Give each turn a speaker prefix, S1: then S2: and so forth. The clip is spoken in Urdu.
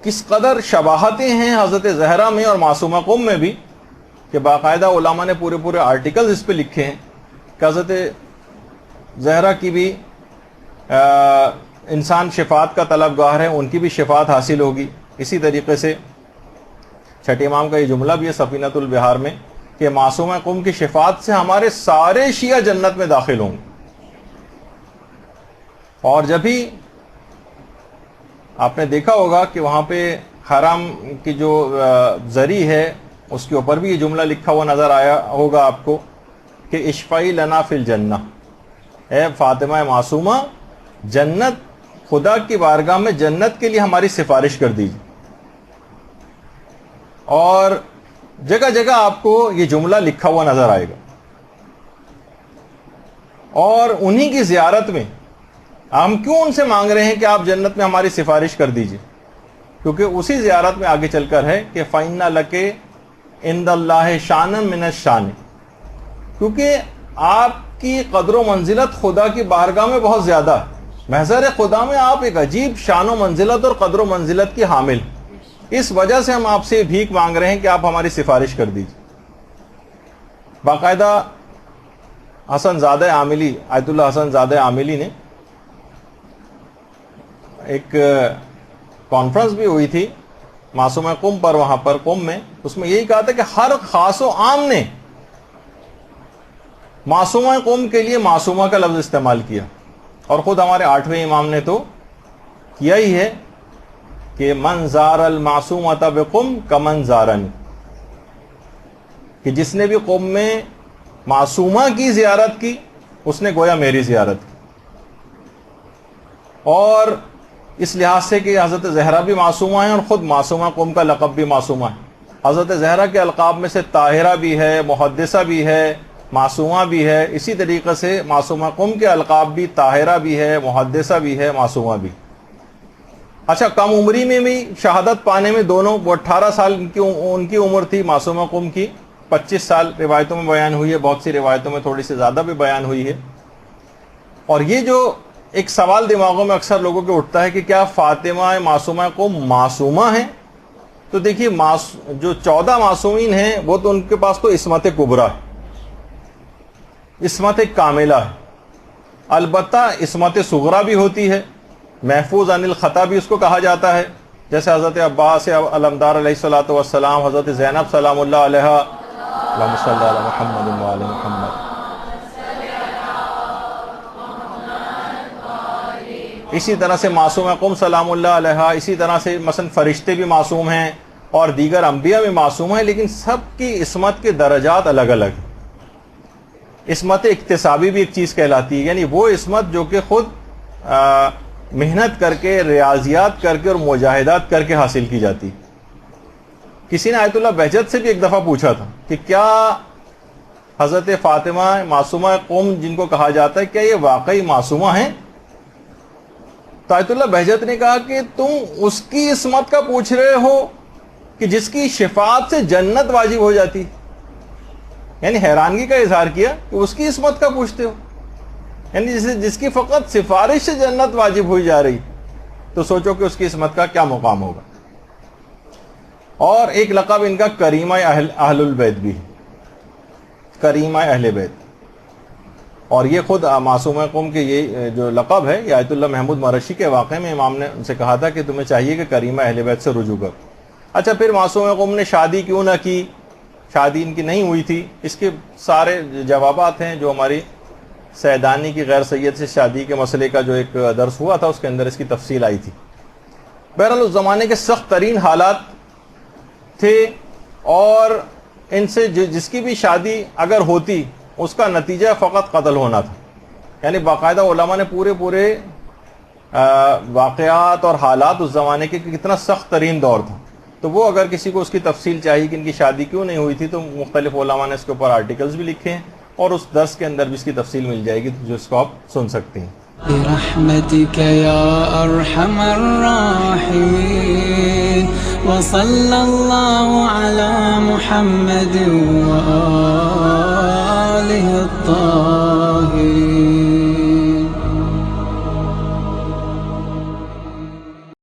S1: کس قدر شباہتیں ہیں حضرت زہرا میں اور معصومہ قم میں بھی، کہ باقاعدہ علماء نے پورے آرٹیکلز اس پہ لکھے ہیں کہ حضرت زہرا کی بھی انسان شفاعت کا طلبگار ہے، ان کی بھی شفاعت حاصل ہوگی۔ اسی طریقے سے چھٹے امام کا یہ جملہ بھی ہے سفینۃ البحار میں کہ معصومہ قم کی شفاعت سے ہمارے سارے شیعہ جنت میں داخل ہوں گے۔ اور جب بھی آپ نے دیکھا ہوگا کہ وہاں پہ حرام کی جو زری ہے اس کے اوپر بھی یہ جملہ لکھا ہوا نظر آیا ہوگا آپ کو کہ اشفعی لنا فی الجنہ، اے فاطمہ معصومہ جنت، خدا کی بارگاہ میں جنت کے لیے ہماری سفارش کر دیجیے۔ اور جگہ جگہ آپ کو یہ جملہ لکھا ہوا نظر آئے گا، اور انہی کی زیارت میں ہم کیوں ان سے مانگ رہے ہیں کہ آپ جنت میں ہماری سفارش کر دیجیے؟ کیونکہ اسی زیارت میں آگے چل کر ہے کہ فَإِنَّ لَكَ عِندَ اللَّهِ شَانًا مِنَ الشَّانِ، کیونکہ آپ کی قدر و منزلت خدا کی بارگاہ میں بہت زیادہ ہے، محضر خدا میں آپ ایک عجیب شان و منزلت اور قدر و منزلت کی حامل، اس وجہ سے ہم آپ سے بھیک مانگ رہے ہیں کہ آپ ہماری سفارش کر دیجیے۔ باقاعدہ حسن زادہ عاملی، آیت اللہ حسن زادہ عاملی نے ایک کانفرنس بھی ہوئی تھی معصومہ قم پر، وہاں پر قم میں، اس میں یہی کہا تھا کہ ہر خاص و عام نے معصومہ قم کے لیے معصومہ کا لفظ استعمال کیا، اور خود ہمارے 8ویں امام نے تو کیا ہی ہے کہ من زار المعصومۃ بقم کمن زارنی، کہ جس نے بھی قم میں معصومہ کی زیارت کی اس نے گویا میری زیارت کی۔ اور اس لحاظ سے کہ حضرت زہرا بھی معصومہ ہیں اور خود معصومہ قم کا لقب بھی معصومہ ہے۔ حضرت زہرا کے القاب میں سے طاہرہ بھی ہے، محدثہ بھی ہے، معصومہ بھی ہے، اسی طریقے سے معصومہ قم کے القاب بھی طاہرہ بھی ہے، محدثہ بھی ہے، معصومہ بھی۔ اچھا، کم عمری میں بھی شہادت پانے میں دونوں، وہ 18 سال ان کی عمر تھی معصومہ قم کی، 25 سال روایتوں میں بیان ہوئی ہے، بہت سی روایتوں میں تھوڑی سی زیادہ بھی بیان ہوئی ہے۔ اور یہ جو ایک سوال دماغوں میں اکثر لوگوں کے اٹھتا ہے کہ کیا فاطمہ معصومہ قم معصومہ ہیں؟ تو دیکھیے جو 14 معصومین ہیں وہ تو ان کے پاس تو عصمت کبریٰ ہے، عصمت کاملہ ہے، البتہ عصمت صغریٰ بھی ہوتی ہے، محفوظ عن الخطا بھی اس کو کہا جاتا ہے، جیسے حضرت عباس علمدار علیہ الصلوۃ والسلام، حضرت زینب سلام اللہ علیہا، اللہم صلی علی محمد و آل محمد۔ اسی طرح سے معصومہ قم سلام اللہ علیہا، اسی طرح سے مثلا فرشتے بھی معصوم ہیں اور دیگر انبیاء بھی معصوم ہیں، لیکن سب کی عصمت کے درجات الگ الگ ہیں۔ عصمت اکتسابی بھی ایک چیز کہلاتی ہے، یعنی وہ عصمت جو کہ خود محنت کر کے، ریاضیات کر کے اور مجاہدات کر کے حاصل کی جاتی۔ کسی نے آیت اللہ بہجت سے بھی ایک دفعہ پوچھا تھا کہ کیا حضرت فاطمہ معصومہ قم جن کو کہا جاتا ہے کیا یہ واقعی معصومہ ہیں؟ تو آیت اللہ بہجت نے کہا کہ تم اس کی عصمت کا پوچھ رہے ہو کہ جس کی شفاعت سے جنت واجب ہو جاتی، یعنی حیرانگی کا اظہار کیا کہ اس کی عصمت کا پوچھتے ہو، یعنی جس کی فقط سفارش سے جنت واجب ہوئی جا رہی، تو سوچو کہ اس کی عصمت کا کیا مقام ہوگا۔ اور ایک لقب ان کا کریمہ اہل البیت بھی، کریمہ اہل بیت، اور یہ خود معصومہ قم کے یہ جو لقب ہے یہ آیت اللہ محمود مرشی کے واقعے میں امام نے ان سے کہا تھا کہ تمہیں چاہیے کہ کریمہ اہل بیت سے رجوع کرو۔ اچھا، پھر معصومہ قم نے شادی کیوں نہ کی، شادی ان کی نہیں ہوئی تھی، اس کے سارے جوابات ہیں جو ہماری سیدانی کی غیر سید سے شادی کے مسئلے کا جو ایک درس ہوا تھا اس کے اندر اس کی تفصیل آئی تھی۔ بہرحال اس زمانے کے سخت ترین حالات تھے، اور ان سے جس کی بھی شادی اگر ہوتی اس کا نتیجہ فقط قتل ہونا تھا، یعنی باقاعدہ علماء نے پورے واقعات اور حالات اس زمانے کے کتنا سخت ترین دور تھا، تو وہ اگر کسی کو اس کی تفصیل چاہیے کہ ان کی شادی کیوں نہیں ہوئی تھی تو مختلف علماء نے اس کے اوپر آرٹیکلز بھی لکھے ہیں، اور اس درس کے اندر بھی اس کی تفصیل مل جائے گی جو اس کو آپ سن سکتے ہیں۔
S2: برحمتك يا أرحم الراحمين وصلى الله على محمد وآله